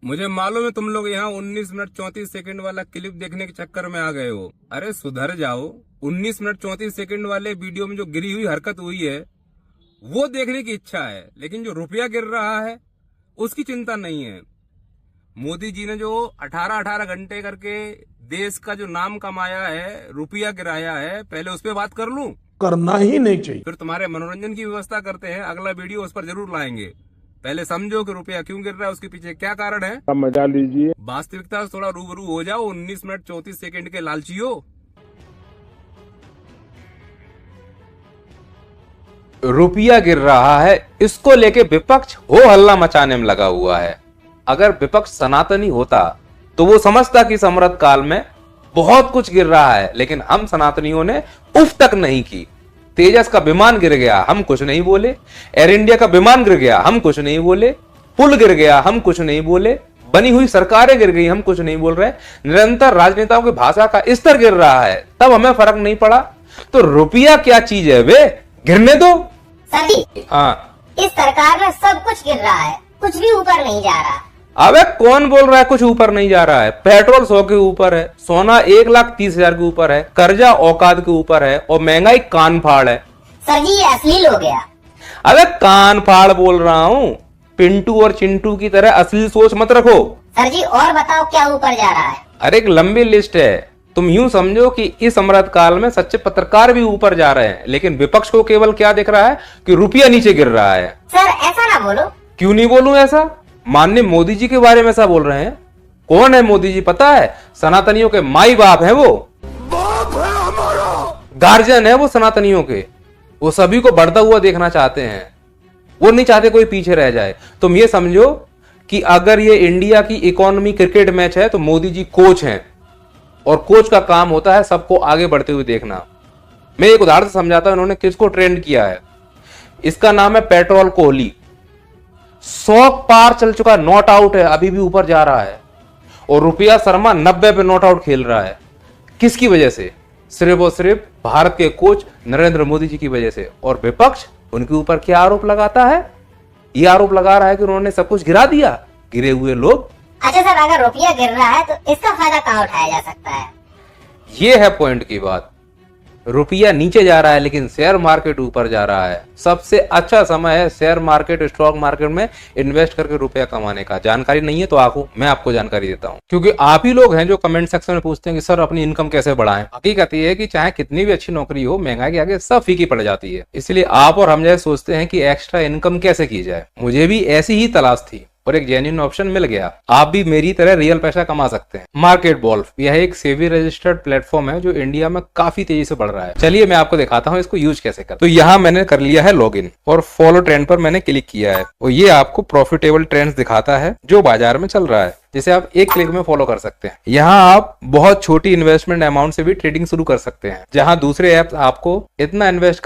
मुझे मालूम है तुम लोग यहाँ 19 मिनट 34 सेकंड वाला क्लिप देखने के चक्कर में आ गए हो। अरे सुधर जाओ। 19 मिनट 34 सेकंड वाले वीडियो में जो गिरी हुई हरकत हुई है वो देखने की इच्छा है, लेकिन जो रुपया गिर रहा है उसकी चिंता नहीं है। मोदी जी ने जो 18-18 घंटे करके देश का जो नाम कमाया है, रुपया गिराया है, पहले उस पर बात कर लूं? करना ही नहीं चाहिए। फिर तुम्हारे मनोरंजन की व्यवस्था करते हैं, अगला वीडियो उस पर जरूर लाएंगे। पहले समझो कि रुपया क्यों गिर रहा है, उसके पीछे क्या कारण है। अब मजा लीजिए, वास्तविकता से थोड़ा रूबरू हो जाओ। 19 मिनट 34 सेकंड के लालचियों। रुपया गिर रहा है, इसको लेके विपक्ष हो हल्ला मचाने में लगा हुआ है। अगर विपक्ष सनातनी होता तो वो समझता कि समृद्ध काल में बहुत कुछ गिर रहा है, लेकिन हम सनातनियों ने उफ तक नहीं की। तेजस का विमान गिर गया, हम कुछ नहीं बोले। एयर इंडिया का विमान गिर गया, हम कुछ नहीं बोले। पुल गिर गया, हम कुछ नहीं बोले। बनी हुई सरकारें गिर गई, हम कुछ नहीं बोल रहे। निरंतर राजनेताओं की भाषा का स्तर गिर रहा है, तब हमें फर्क नहीं पड़ा। तो रुपया क्या चीज है वे, गिरने दो। सर जी, हाँ, इस सरकार में सब कुछ गिर रहा है, कुछ भी ऊपर नहीं जा रहा। अबे कौन बोल रहा है कुछ ऊपर नहीं जा रहा है? पेट्रोल 100 के ऊपर है, सोना 1,30,000 के ऊपर है, कर्जा औकात के ऊपर है, और महंगाई कान फाड़ है। सर जी, ये अश्लील हो गया। अबे कान फाड़ बोल रहा हूँ। पिंटू और चिंटू की तरह असली सोच मत रखो। सर जी, और बताओ क्या ऊपर जा रहा है। अरे एक लंबी लिस्ट है। तुम यूं समझो कि इस अमृत काल में सच्चे पत्रकार भी ऊपर जा रहे हैं, लेकिन विपक्ष को केवल क्या दिख रहा है कि रुपया नीचे गिर रहा है। सर ऐसा ना बोलो। क्यों नहीं बोलूं ऐसा? माननीय मोदी जी के बारे में ऐसा बोल रहे हैं। कौन है मोदी जी पता है? सनातनियों के माई बाप है, वो बाप है हमारा, गार्जियन है वो सनातनियों के। वो सभी को बढ़ता हुआ देखना चाहते हैं, वो नहीं चाहते कोई पीछे रह जाए। तुम ये समझो कि अगर ये इंडिया की इकोनॉमी क्रिकेट मैच है तो मोदी जी कोच हैं, और कोच का काम होता है सबको आगे बढ़ते हुए देखना। मैं एक उदाहरण से समझाता हूं इन्होंने किसको ट्रेंड किया है। इसका नाम है पेट्रोल कोहली। 100 पार चल चुका, नॉट आउट है, अभी भी ऊपर जा रहा है। और रुपया शर्मा 90 पे नॉट आउट खेल रहा है। किसकी वजह से? सिर्फ और सिर्फ भारत के कोच नरेंद्र मोदी जी की वजह से। और विपक्ष उनके ऊपर क्या आरोप लगाता है? ये आरोप लगा रहा है कि उन्होंने सब कुछ गिरा दिया। गिरे हुए लोग। अच्छा सर, अगर रुपया गिर रहा है तो इसका फायदा कहाँ उठाया जा सकता है? ये है पॉइंट की बात। रुपया नीचे जा रहा है लेकिन शेयर मार्केट ऊपर जा रहा है। सबसे अच्छा समय है शेयर मार्केट, स्टॉक मार्केट में इन्वेस्ट करके रुपया कमाने का। जानकारी नहीं है तो आको मैं आपको जानकारी देता हूं, क्योंकि आप ही लोग हैं जो कमेंट सेक्शन में पूछते हैं कि सर अपनी इनकम कैसे बढ़ाएं। हकीकत ये है कि चाहे कितनी भी अच्छी नौकरी हो, महंगाई के आगे सब फीकी पड़ जाती है। इसलिए आप और हम जैसे सोचते हैं कि एक्स्ट्रा इनकम कैसे की जाए। मुझे भी ऐसी ही तलाश थी और एक जेन्युइन ऑप्शन मिल गया। आप भी मेरी तरह रियल पैसा कमा सकते हैं। मार्केट वॉल्फ यह एक सेबी रजिस्टर्ड प्लेटफॉर्म है जो इंडिया में काफी तेजी से बढ़ रहा है। चलिए मैं आपको दिखाता हूँ इसको यूज कैसे कर। तो यहाँ मैंने कर लिया है लॉगिन और फॉलो ट्रेंड पर मैंने क्लिक किया है और ये आपको प्रॉफिटेबल ट्रेंड्स दिखाता है जो बाजार में चल रहा है, जिसे आप एक क्लिक में फॉलो कर सकते हैं। यहाँ आप बहुत छोटी इन्वेस्टमेंट अमाउंट से भी ट्रेडिंग शुरू कर सकते हैं। जहाँ दूसरे ऐप्स आपको इतना इन्वेस्ट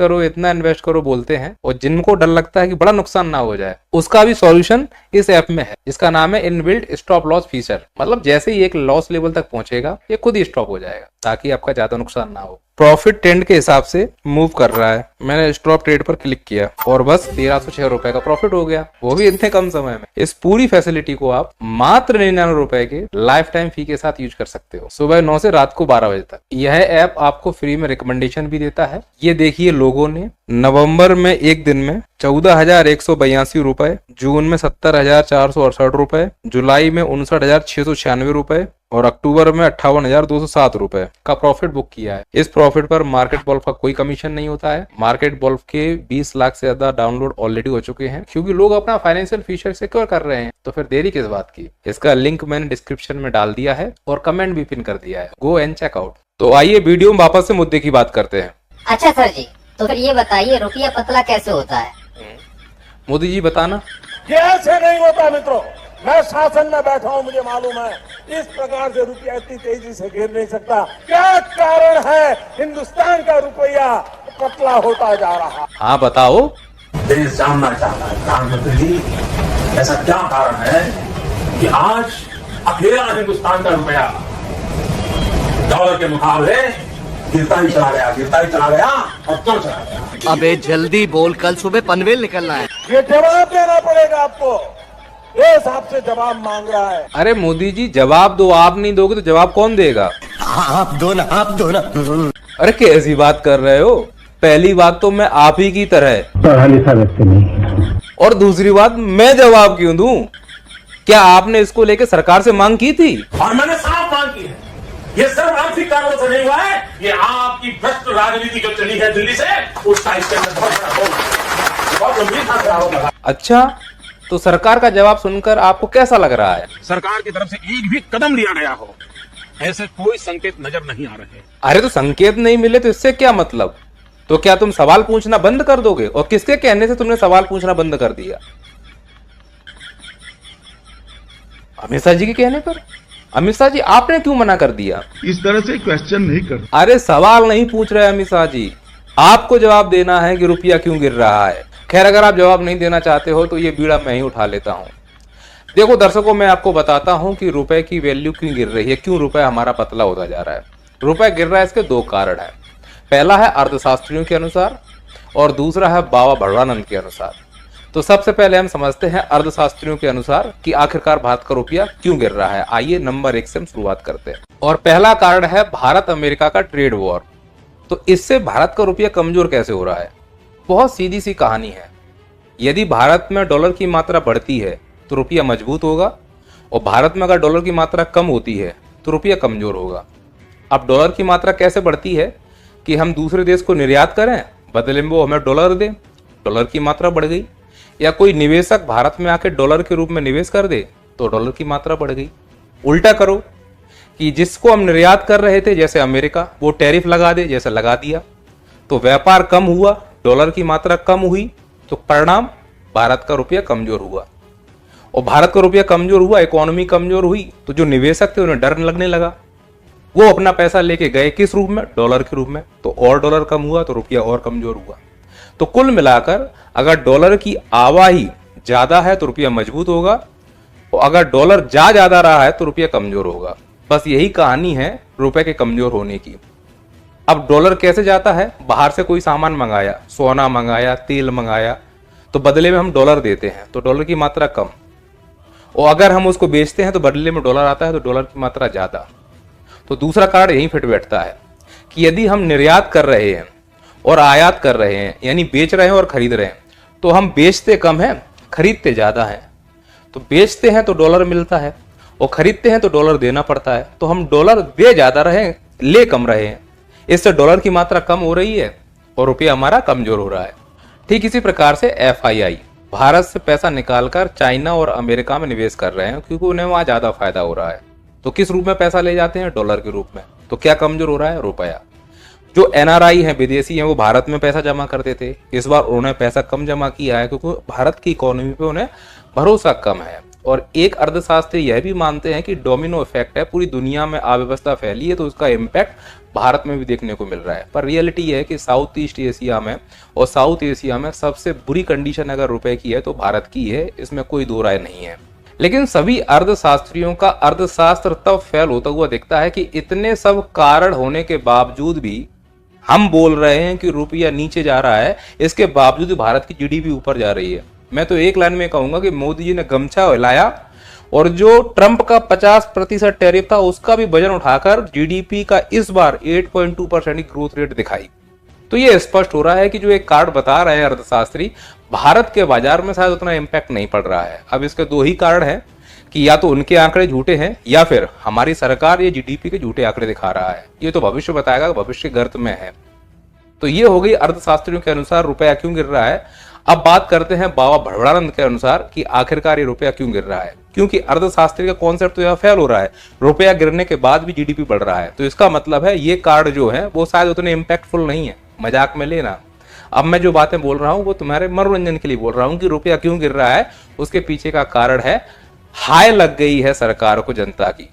करो बोलते हैं और जिनको डर लगता है कि बड़ा नुकसान ना हो जाए, उसका भी सॉल्यूशन इस ऐप में है, जिसका नाम है इनबिल्ट स्टॉप लॉस फीचर। मतलब जैसे ही एक लॉस लेवल तक पहुंचेगा ये खुद ही स्टॉप हो जाएगा ताकि आपका ज्यादा नुकसान ना हो। प्रॉफिट ट्रेंड के हिसाब से मूव कर रहा है। मैंने स्टॉप ट्रेड पर क्लिक किया और बस 1306 रुपए का प्रॉफिट हो गया, वो भी इतने कम समय में। इस पूरी फैसिलिटी को आप मात्र 99 रुपए के लाइफ टाइम फी के साथ यूज कर सकते हो, सुबह 9 से रात को 12 बजे तक। यह ऐप आपको फ्री में रिकमेंडेशन भी देता है। ये देखिए लोगों ने नवंबर में एक दिन में 14,182 रुपए, जून में 70,468 रुपए, जुलाई में 59,696 रुपए और अक्टूबर में 58,207 रुपए का प्रॉफिट बुक किया है। इस प्रॉफिट पर मार्केट वॉल्फ का कोई कमीशन नहीं होता है। मार्केट वॉल्फ के 20 लाख से ज्यादा डाउनलोड ऑलरेडी हो चुके हैं, क्योंकि लोग अपना फाइनेंशियल फ्यूचर सिक्योर कर रहे हैं। तो फिर देरी किस बात की? इसका लिंक मैंने डिस्क्रिप्शन में डाल दिया है और कमेंट भी पिन कर दिया है। Go and check out. तो आइए वीडियो में वापस से मुद्दे की बात करते हैं। अच्छा सर जी, तो फिर ये बताइए रुपया पतला कैसे होता है? मोदी जी बताना। कैसे नहीं होता मित्रों, मैं शासन में बैठा हूँ, मुझे मालूम है इस प्रकार से रुपया इतनी तेजी से गिर नहीं सकता। क्या कारण है हिंदुस्तान का रुपया पतला होता जा रहा? हाँ बताओ। देश जानना चाहता है प्रधानमंत्री जी, ऐसा क्या कारण है कि आज अकेला हिंदुस्तान का रुपया डॉलर के मुकाबले गिरता ही चला गया और क्यों चला गया? अबे जल्दी बोल, कल सुबह पनवेल निकलना है। ये जवाब देना पड़ेगा आपको। देश आपसे जवाब मांग रहा है। अरे मोदी जी, जवाब दो, आप नहीं दोगे तो जवाब कौन देगा? आप दो ना। अरे कैसी बात कर रहे हो? पहली बात तो मैं आप ही की तरह, पढ़ा लिखा व्यक्ति नहीं, और दूसरी बात मैं जवाब क्यों दूं? क्या आपने इसको लेके सरकार से मांग की थी? और मैंने साफ मांग की है। ये सिर्फ आर्थिक कारणों से नहीं हुआ है, ये आपकी भ्रष्ट राजनीति जो चली है दिल्ली से, उसका इसके अंदर बहुत गंभीर खतरा होगा। अच्छा, तो सरकार का जवाब सुनकर आपको कैसा लग रहा है? सरकार की तरफ से एक भी कदम लिया गया हो, ऐसे कोई संकेत नजर नहीं आ रहे। अरे तो संकेत नहीं मिले तो इससे क्या मतलब? तो क्या तुम सवाल पूछना बंद कर दोगे? और किसके कहने से तुमने सवाल पूछना बंद कर दिया? अमित शाह जी के कहने पर? अमित शाह जी, आपने क्यों मना कर दिया? इस तरह से क्वेश्चन नहीं कर। अरे सवाल नहीं पूछ रहे अमित शाह जी, आपको जवाब देना है कि रुपया क्यों गिर रहा है। खैर, अगर आप जवाब नहीं देना चाहते हो तो ये बीड़ा मैं ही उठा लेता हूं। देखो दर्शकों, मैं आपको बताता हूं कि रुपए की वैल्यू क्यों गिर रही है, क्यों रुपया हमारा पतला होता जा रहा है। रुपया गिर रहा है, इसके दो कारण है। पहला है अर्थशास्त्रियों के अनुसार और दूसरा है बाबा भड़वानंद के अनुसार। तो सबसे पहले हम समझते हैं अर्थशास्त्रियों के अनुसार कि आखिरकार भारत का रुपया क्यों गिर रहा है। आइए नंबर 1 से हम शुरुआत करते हैं। और पहला कारण है भारत अमेरिका का ट्रेड वॉर। तो इससे भारत का रुपया कमजोर कैसे हो रहा है? बहुत सीधी सी कहानी है। यदि भारत में डॉलर की मात्रा बढ़ती है तो रुपया मजबूत होगा, और भारत में अगर डॉलर की मात्रा कम होती है तो रुपया कमजोर होगा। अब डॉलर की मात्रा कैसे बढ़ती है कि हम दूसरे देश को निर्यात करें, बदले में वो हमें डॉलर दे, डॉलर की मात्रा बढ़ गई। या कोई निवेशक भारत में आके डॉलर के रूप में निवेश कर दे तो डॉलर की मात्रा बढ़ गई। उल्टा करो कि जिसको हम निर्यात कर रहे थे जैसे अमेरिका, वो टैरिफ लगा दे जैसे लगा दिया, तो व्यापार कम हुआ, डॉलर की मात्रा कम हुई, तो परिणाम भारत का रुपया कमजोर हुआ। और भारत का रुपया कमजोर हुआ, इकोनॉमी कमजोर हुई, तो जो निवेशक थे उन्हें डर लगने लगा। वो अपना पैसा लेके गए किस रूप में? डॉलर के रूप में। तो और डॉलर कम हुआ तो रुपया और कमजोर हुआ। तो कुल मिलाकर अगर डॉलर की आवाही ज्यादा है तो रुपया मजबूत होगा, और अगर डॉलर ज्यादा रहा है तो रुपया कमजोर होगा। बस यही कहानी है रुपए के कमजोर होने की। अब डॉलर कैसे जाता है? बाहर से कोई सामान मंगाया, सोना मंगाया, तेल मंगाया, तो बदले में हम डॉलर देते हैं, तो डॉलर की मात्रा कम। और अगर हम उसको बेचते हैं तो बदले में डॉलर आता है, तो डॉलर की मात्रा ज्यादा। तो दूसरा कारण यही फिट बैठता है कि यदि हम निर्यात कर रहे हैं और आयात कर रहे हैं, यानी बेच रहे हैं और खरीद रहे हैं, तो हम बेचते कम हैं, खरीदते ज्यादा हैं। तो बेचते हैं तो डॉलर मिलता है और खरीदते हैं तो डॉलर देना पड़ता है। तो हम डॉलर दे ज्यादा रहे हैं, ले कम रहे हैं। इससे डॉलर की मात्रा कम हो रही है और रुपया हमारा कमजोर हो रहा है। ठीक इसी प्रकार से FII भारत से पैसा निकालकर चाइना और अमेरिका में निवेश कर रहे हैं, क्योंकि उन्हें वहां ज्यादा फायदा हो रहा है। तो किस रूप में पैसा ले जाते हैं? डॉलर के रूप में। तो क्या कमजोर हो रहा है? रुपया। जो NRI हैं, विदेशी हैं, वो भारत में पैसा जमा करते थे, इस बार उन्होंने पैसा कम जमा किया है क्योंकि भारत की इकोनॉमी पे उन्हें भरोसा कम है। और एक अर्थशास्त्री यह भी मानते हैं कि डोमिनो इफेक्ट है, पूरी दुनिया में अव्यवस्था फैली है तो उसका इम्पैक्ट भारत में भी देखने को मिल रहा है। पर रियलिटी यह है कि साउथ ईस्ट एशिया में और साउथ एशिया में सबसे बुरी कंडीशन अगर रुपए की है तो भारत की है, इसमें कोई दो राय नहीं है। लेकिन सभी अर्थशास्त्रियों का अर्थशास्त्र तब फेल होता हुआ दिखता है कि इतने सब कारण होने के बावजूद भी हम बोल रहे हैं कि रुपया नीचे जा रहा है, इसके बावजूद भारत की GDP ऊपर जा रही है। मैं तो एक लाइन में कहूंगा कि मोदी जी ने गमछा हिलाया और जो ट्रंप का 50% टैरिफ था उसका भी वजन उठाकर GDP का इस बार 8.2% की ग्रोथ रेट दिखाई। तो ये स्पष्ट हो रहा है कि जो एक कार्ड बता रहे हैं अर्थशास्त्री, भारत के बाजार में शायद उतना इंपैक्ट नहीं पड़ रहा है। अब इसके दो ही कारण हैं कि या तो उनके आंकड़े झूठे हैं या फिर हमारी सरकार ये GDP के झूठे आंकड़े दिखा रहा है। ये तो भविष्य बताएगा, भविष्य गर्त में है। तो ये हो गई अर्थशास्त्रियों के अनुसार रुपया क्यों गिर रहा है। अब बात करते हैं बाबा भड़वानंद के अनुसार कि आखिरकार ये रुपया क्यों गिर रहा है। क्योंकि अर्थशास्त्री का कॉन्सेप्ट तो यह फेल हो रहा है, रुपया गिरने के बाद भी GDP बढ़ रहा है। तो इसका मतलब है ये कार्ड जो है वो शायद उतने इम्पैक्टफुल नहीं है, मजाक में लेना। अब मैं जो बातें बोल रहा हूं वो तुम्हारे मनोरंजन के लिए बोल रहा हूं कि रुपया क्यों गिर रहा है। उसके पीछे का कारण है हाय लग गई है सरकार को जनता की।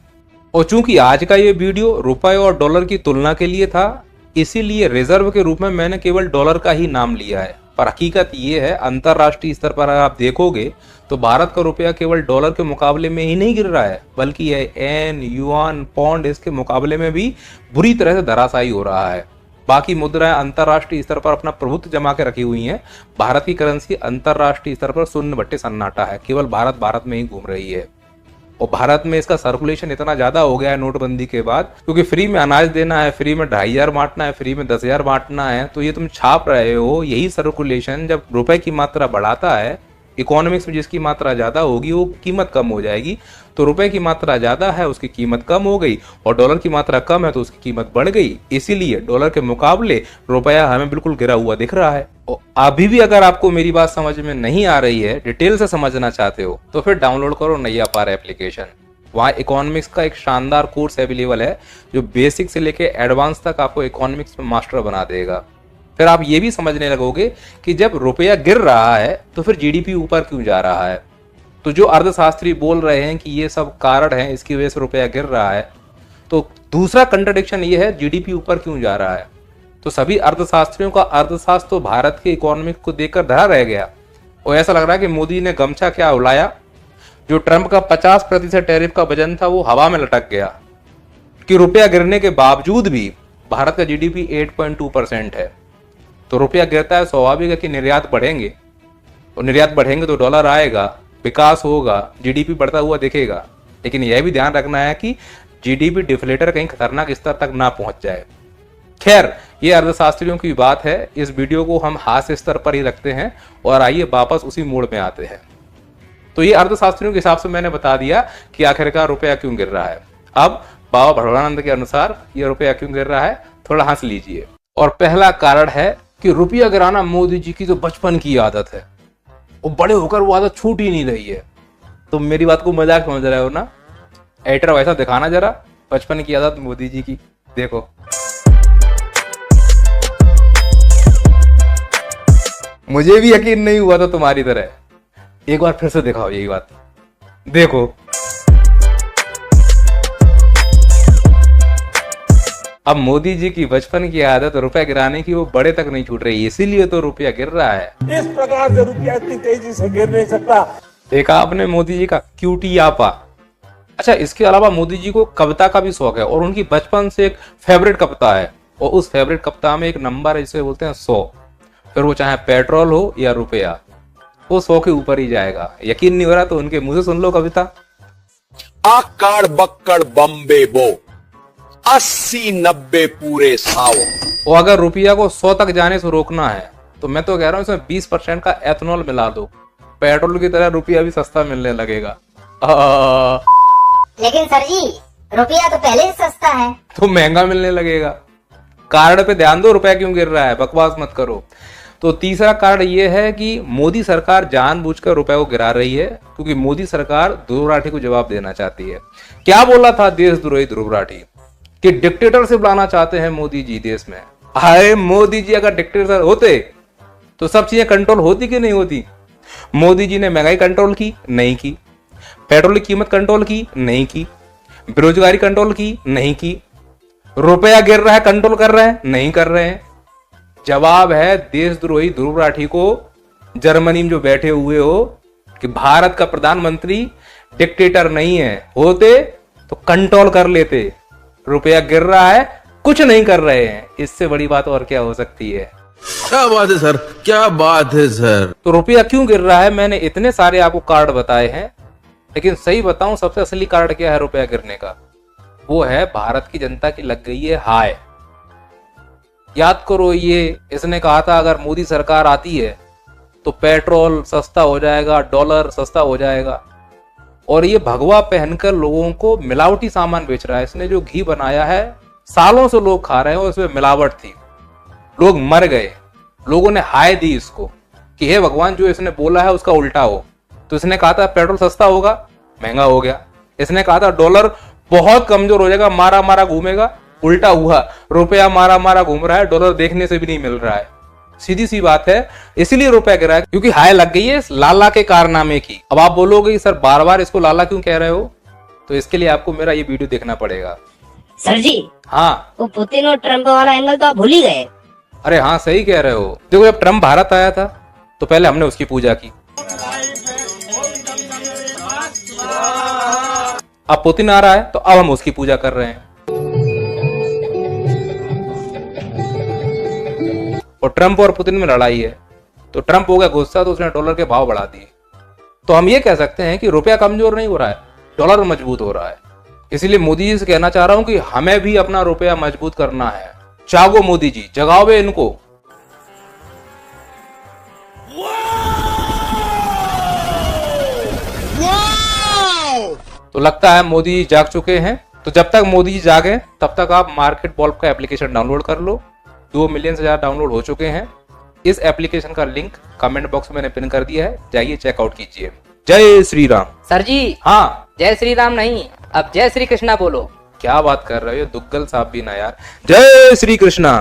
और चूंकि आज का ये वीडियो रुपए और डॉलर की तुलना के लिए था, इसीलिए रिजर्व के रूप में मैंने केवल डॉलर का ही नाम लिया है। पर हकीकत ये है, अंतरराष्ट्रीय स्तर पर अगर आप देखोगे तो भारत का रुपया केवल डॉलर के मुकाबले में ही नहीं गिर रहा है, बल्कि ये एन, युआन, पौंड इसके मुकाबले में भी बुरी तरह से धराशायी हो रहा है। बाकी मुद्राएं अंतरराष्ट्रीय स्तर पर अपना प्रभुत्व जमा के रखी हुई हैं। भारत की करेंसी अंतरराष्ट्रीय स्तर पर शून्य बट्टे सन्नाटा है, केवल भारत में ही घूम रही है। और भारत में इसका सर्कुलेशन इतना ज्यादा हो गया है नोटबंदी के बाद, क्योंकि फ्री में अनाज देना है, फ्री में 2500 बांटना है, फ्री में 10,000 बांटना है, तो ये तुम छाप रहे हो। यही सर्कुलेशन जब रुपए की मात्रा बढ़ाता है, इकोनॉमिक्स में जिसकी मात्रा ज्यादा होगी वो कीमत कम हो जाएगी। तो रुपए की मात्रा ज्यादा है, उसकी कीमत कम हो गई, और डॉलर की मात्रा कम है तो उसकी कीमत बढ़ गई। इसीलिए डॉलर के मुकाबले रुपया हमें बिल्कुल गिरा हुआ दिख रहा है। और अभी भी अगर आपको मेरी बात समझ में नहीं आ रही है, डिटेल से समझना चाहते हो, तो फिर डाउनलोड करो नैया पार एप्लीकेशन। वहाँ इकोनॉमिक्स का एक शानदार कोर्स अवेलेबल है जो बेसिक से लेके एडवांस तक आपको इकोनॉमिक्स में मास्टर बना देगा। फिर आप ये भी समझने लगोगे कि जब रुपया गिर रहा है तो फिर जीडीपी ऊपर क्यों जा रहा है। तो जो अर्थशास्त्री बोल रहे हैं कि ये सब कारण है, इसकी वजह से रुपया गिर रहा है, तो दूसरा कंट्राडिक्शन ये है जीडीपी ऊपर क्यों जा रहा है। तो सभी अर्थशास्त्रियों का अर्थशास्त्र तो भारत के इकोनॉमिक को देखकर धरा रह गया, और ऐसा लग रहा है कि मोदी ने गमछा क्या उड़ाया। जो ट्रंप का 50% टैरिफ का वजन था वो हवा में लटक गया, कि रुपया गिरने के बावजूद भी भारत का जीडीपी 8.2% है। तो रुपया गिरता है, स्वाभाविक है कि निर्यात बढ़ेंगे, और निर्यात बढ़ेंगे तो डॉलर आएगा, विकास होगा, जीडीपी बढ़ता हुआ दिखेगा। लेकिन यह भी ध्यान रखना है कि जीडीपी डिफ्लेटर कहीं खतरनाक स्तर तक ना पहुंच जाए। खैर, ये अर्थशास्त्रियों की बात है। इस वीडियो को हम हास्य स्तर पर ही रखते हैं और आइए वापस उसी मोड़ में आते हैं। तो ये अर्थशास्त्रियों के हिसाब से मैंने बता दिया कि आखिरकार रुपया क्यों गिर रहा है। अब बाबा भड़वानंद के अनुसार ये रुपया क्यों गिर रहा है, थोड़ा हंस लीजिए। और पहला कारण है कि रुपया गिराना मोदी जी की जो बचपन की आदत है, वो बड़े होकर वो आदत छूट ही नहीं रही है। तुम मेरी बात को मजाक समझ रहे हो ना? एटर वैसा दिखाना जरा बचपन की आदत मोदी जी की, देखो। मुझे भी यकीन नहीं हुआ था तुम्हारी तरह। एक बार फिर से दिखाओ यही बात, देखो। अब मोदी जी की बचपन की आदत रुपया गिराने की वो बड़े तक नहीं छूट रही, इसीलिए तो रुपया गिर रहा है। इस प्रकार से रुपया इतनी तेजी से गिर नहीं सकता। देखा आपने मोदी जी का क्यूटी आपा। अच्छा, इसके अलावा मोदी जी को कविता का भी शौक है, और उनकी बचपन से एक फेवरेट कविता है, और उस फेवरेट कविता में एक नंबर है जिसे बोलते हैं 100। फिर वो चाहे पेट्रोल हो या रुपया, वो 100 के ऊपर ही जाएगा। यकीन नहीं हो रहा तो उनके मुंह से सुन लो कविता। आकड़ बक्कड़ बम्बे बो 80-90 पूरे साओ। और अगर रुपया को 100 तक जाने से रोकना है तो मैं तो कह रहा हूं इसमें 20% का एथनॉल मिला दो, पेट्रोल की तरह रुपया भी सस्ता मिलने लगेगा। लेकिन सर जी, रुपया तो पहले ही सस्ता है। तो महंगा मिलने लगेगा। कारण पे ध्यान दो, रुपया क्यों गिर रहा है, बकवास मत करो। तो तीसरा कारण यह है कि मोदी सरकार जानबूझकर रुपए को गिरा रही है, क्योंकि मोदी सरकार ध्रुव राठी को जवाब देना चाहती है। क्या बोला था देशद्रोही ध्रुव राठी कि डिक्टेटरशिप लाना चाहते हैं मोदी जी देश में। अरे मोदी जी अगर डिक्टेटर होते तो सब चीजें कंट्रोल होती कि नहीं होती। मोदी जी ने महंगाई कंट्रोल की? नहीं की। पेट्रोल की कीमत कंट्रोल की? नहीं की। बेरोजगारी कंट्रोल की? नहीं की। रुपया गिर रहा है, कंट्रोल कर रहे हैं? नहीं कर रहे हैं। जवाब है देशद्रोही ध्रुव राठी को, जर्मनी में जो बैठे हुए हो, कि भारत का प्रधानमंत्री डिक्टेटर नहीं है, होते तो कंट्रोल कर लेते। रुपया गिर रहा है, कुछ नहीं कर रहे हैं, इससे बड़ी बात और क्या हो सकती है। क्या बात है सर, क्या बात है सर। तो रुपया क्यों गिर रहा है, मैंने इतने सारे आपको कारण बताए हैं, लेकिन सही बताऊं सबसे असली कारण क्या है रुपया गिरने का, वो है भारत की जनता की लग गई है हाय। याद करो, ये इसने कहा था अगर मोदी सरकार आती है तो पेट्रोल सस्ता हो जाएगा, डॉलर सस्ता हो जाएगा, और ये भगवा पहनकर लोगों को मिलावटी सामान बेच रहा है। इसने जो घी बनाया है सालों से लोग खा रहे हैं, और इसमें मिलावट थी, लोग मर गए। लोगों ने हाय दी इसको कि हे भगवान, जो इसने बोला है उसका उल्टा हो। तो इसने कहा था पेट्रोल सस्ता होगा, महंगा हो गया। इसने कहा था डॉलर बहुत कमजोर हो जाएगा, मारा मारा घूमेगा, उल्टा हुआ। रुपया मारा मारा घूम रहा है, डॉलर देखने से भी नहीं मिल रहा है। सीधी सी बात है, इसीलिए रुपया गिरा है, क्योंकि हाय लग गई है इस लाला के कारनामे की। अब आप बोलोगे सर बार बार इसको लाला क्यों कह रहे हो, तो इसके लिए आपको मेरा ये वीडियो देखना पड़ेगा। सर जी, हाँ, वो पुतिन और ट्रम्प वाला एंगल तो आप भूल ही गए। अरे हाँ, सही कह रहे हो। देखो, जब ट्रम्प भारत आया था तो पहले हमने उसकी पूजा की। अब पुतिन आ रहा है तो अब हम उसकी पूजा कर रहे हैं। और ट्रंप और पुतिन में लड़ाई है, तो ट्रंप हो गया गुस्सा, तो उसने डॉलर के भाव बढ़ा दिए। तो हम ये कह सकते हैं कि रुपया कमजोर नहीं हो रहा है, डॉलर मजबूत हो रहा है। इसीलिए मोदी जी से कहना चाह रहा हूं कि हमें भी अपना रुपया मजबूत करना है। जागो मोदी जी, जगाओ बे इनको। तो लगता है मोदी जी जाग चुके हैं। तो जब तक मोदी जी जागे तब तक आप मार्केट बॉल्ब का एप्लीकेशन डाउनलोड कर लो। 2 मिलियन से ज्यादा डाउनलोड हो चुके हैं। इस एप्लीकेशन का लिंक कमेंट बॉक्स में मैंने पिन कर दिया है, जाइए चेकआउट कीजिए। जय श्री राम। सर जी, हाँ, जय श्री राम नहीं, अब जय श्री कृष्णा बोलो। क्या बात कर रहे हो, दुग्गल साहब भी ना यार। जय श्री कृष्णा।